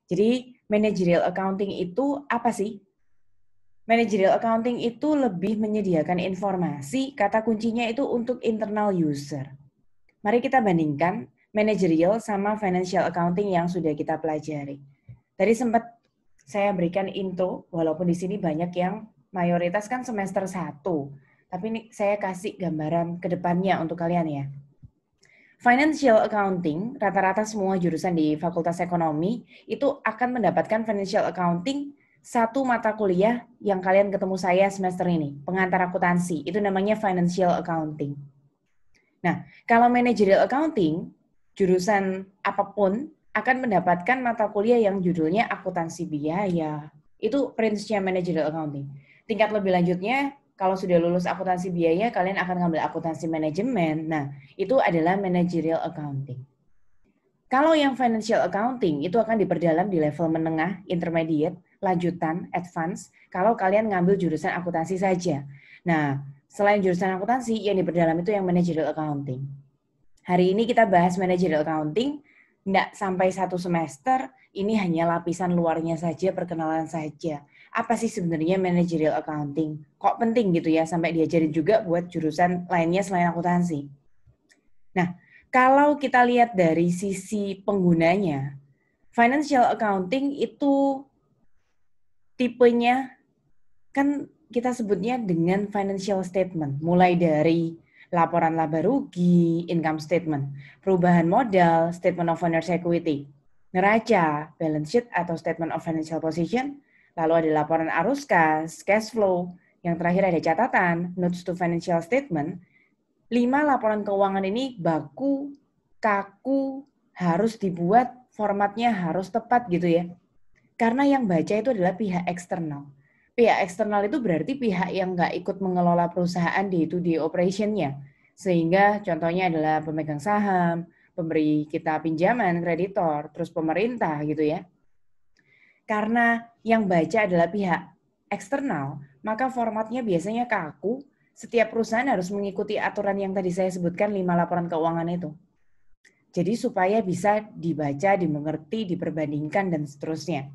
Jadi managerial accounting itu apa sih? Managerial accounting itu lebih menyediakan informasi, kata kuncinya itu untuk internal user. Mari kita bandingkan managerial sama financial accounting yang sudah kita pelajari. Tadi sempat saya berikan intro, walaupun di sini banyak yang mayoritas kan semester 1. Tapi ini saya kasih gambaran ke depannya untuk kalian ya. Financial accounting, rata-rata semua jurusan di Fakultas Ekonomi itu akan mendapatkan financial accounting satu mata kuliah yang kalian ketemu saya semester ini, pengantar akuntansi, itu namanya financial accounting. Nah, kalau managerial accounting, jurusan apapun akan mendapatkan mata kuliah yang judulnya akuntansi biaya. Itu prinsipnya managerial accounting. Tingkat lebih lanjutnya, kalau sudah lulus akuntansi biaya, kalian akan ngambil akuntansi manajemen. Nah, itu adalah managerial accounting. Kalau yang financial accounting itu akan diperdalam di level menengah, intermediate, lanjutan, advance, kalau kalian ngambil jurusan akuntansi saja. Nah, selain jurusan akuntansi, yang diperdalam itu yang managerial accounting. Hari ini kita bahas managerial accounting, tidak sampai 1 semester, ini hanya lapisan luarnya saja, perkenalan saja. Apa sih sebenarnya managerial accounting? Kok penting gitu ya, sampai diajarin juga buat jurusan lainnya selain akuntansi. Nah, kalau kita lihat dari sisi penggunanya, financial accounting itu tipenya kan kita sebutnya dengan financial statement, mulai dari laporan laba rugi, income statement, perubahan modal, statement of owner's equity, neraca, balance sheet atau statement of financial position, lalu ada laporan arus kas, cash flow, yang terakhir ada catatan, notes to financial statement. 5 laporan keuangan ini baku, kaku, harus dibuat, formatnya harus tepat gitu ya. Karena yang baca itu adalah pihak eksternal. Pihak eksternal itu berarti pihak yang nggak ikut mengelola perusahaan day-to-day operation-nya. Sehingga contohnya adalah pemegang saham, pemberi kita pinjaman, kreditor, terus pemerintah gitu ya. Karena yang baca adalah pihak eksternal, maka formatnya biasanya kaku. Setiap perusahaan harus mengikuti aturan yang tadi saya sebutkan 5 laporan keuangan itu. Jadi supaya bisa dibaca, dimengerti, diperbandingkan, dan seterusnya.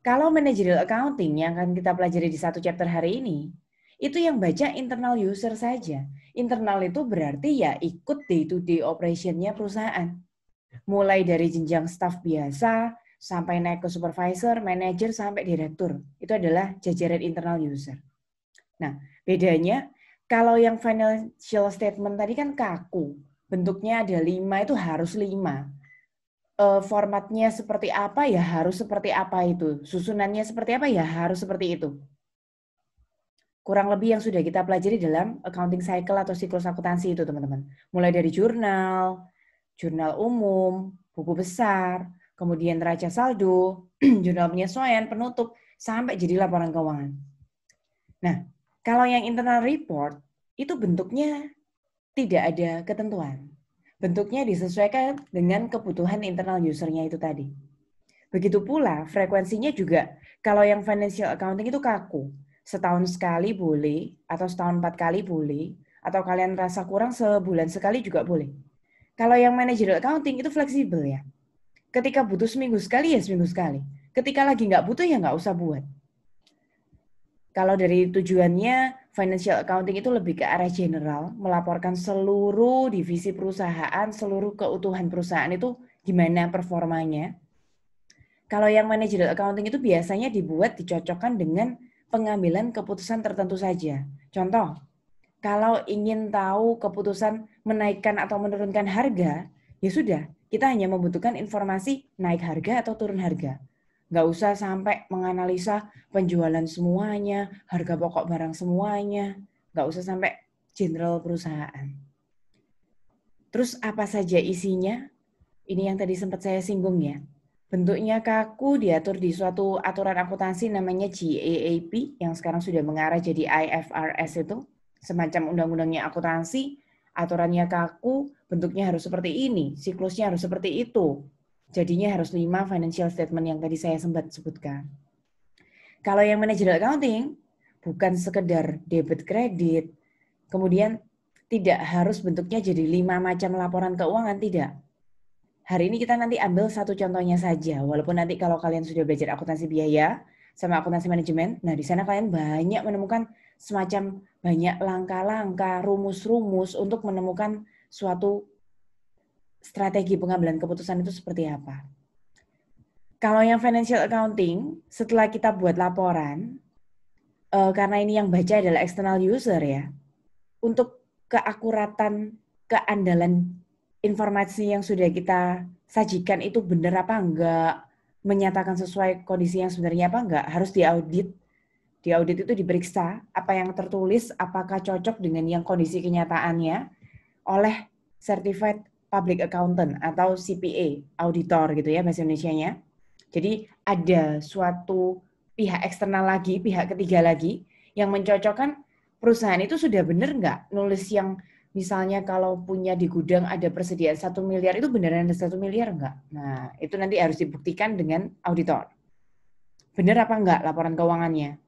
Kalau managerial accounting yang akan kita pelajari di 1 chapter hari ini, itu yang baca internal user saja. Internal itu berarti ya ikut day-to-day operation-nya perusahaan. Mulai dari jenjang staff biasa, sampai naik ke supervisor, manager, sampai direktur. Itu adalah jajaran internal user. Nah, bedanya kalau yang financial statement tadi kan kaku. Bentuknya ada 5, itu harus 5. Formatnya seperti apa ya harus seperti apa itu. Susunannya seperti apa ya harus seperti itu. Kurang lebih yang sudah kita pelajari dalam accounting cycle atau siklus akuntansi itu teman-teman. Mulai dari jurnal, jurnal umum, buku besar, kemudian neraca saldo, jurnal penyesuaian, penutup, sampai jadi laporan keuangan. Nah, kalau yang internal report, itu bentuknya tidak ada ketentuan. Bentuknya disesuaikan dengan kebutuhan internal usernya itu tadi. Begitu pula frekuensinya juga, kalau yang financial accounting itu kaku. Setahun sekali boleh, atau setahun 4 kali boleh, atau kalian rasa kurang sebulan sekali juga boleh. Kalau yang managerial accounting itu fleksibel ya. Ketika butuh seminggu sekali ya seminggu sekali. Ketika lagi nggak butuh ya nggak usah buat. Kalau dari tujuannya, financial accounting itu lebih ke arah general, melaporkan seluruh divisi perusahaan, seluruh keutuhan perusahaan itu gimana performanya. Kalau yang managerial accounting itu biasanya dibuat dicocokkan dengan pengambilan keputusan tertentu saja. Contoh, kalau ingin tahu keputusan menaikkan atau menurunkan harga, ya sudah, kita hanya membutuhkan informasi naik harga atau turun harga. Nggak usah sampai menganalisa penjualan semuanya, harga pokok barang semuanya. Nggak usah sampai general perusahaan. Terus apa saja isinya? Ini yang tadi sempat saya singgung ya. Bentuknya kaku, diatur di suatu aturan akuntansi namanya GAAP, yang sekarang sudah mengarah jadi IFRS itu. Semacam undang-undangnya akuntansi, aturannya kaku, bentuknya harus seperti ini, siklusnya harus seperti itu. Jadinya harus 5 financial statement yang tadi saya sempat sebutkan. Kalau yang managerial accounting, bukan sekedar debit kredit, kemudian tidak harus bentuknya jadi 5 macam laporan keuangan, tidak. Hari ini kita nanti ambil satu contohnya saja, walaupun nanti kalau kalian sudah belajar akuntansi biaya sama akuntansi manajemen, nah di sana kalian banyak menemukan semacam banyak langkah-langkah, rumus-rumus untuk menemukan suatu strategi pengambilan keputusan itu seperti apa. Kalau yang financial accounting, setelah kita buat laporan, karena ini yang baca adalah external user ya, untuk keakuratan, keandalan informasi yang sudah kita sajikan itu benar apa enggak, menyatakan sesuai kondisi yang sebenarnya apa enggak, harus diaudit. Di audit itu diperiksa apa yang tertulis, apakah cocok dengan yang kondisi kenyataannya oleh Certified Public Accountant atau CPA, auditor gitu ya bahasa Indonesianya. Jadi ada suatu pihak eksternal lagi, pihak ketiga lagi yang mencocokkan perusahaan itu sudah benar nggak nulis yang misalnya kalau punya di gudang ada persediaan 1 miliar itu beneran ada 1 miliar nggak? Nah itu nanti harus dibuktikan dengan auditor. Benar apa enggak laporan keuangannya?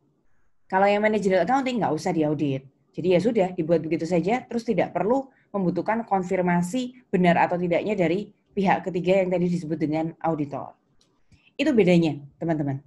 Kalau yang managerial accounting nggak usah diaudit. Jadi ya sudah dibuat begitu saja, terus tidak perlu membutuhkan konfirmasi benar atau tidaknya dari pihak ketiga yang tadi disebut dengan auditor. Itu bedanya, teman-teman.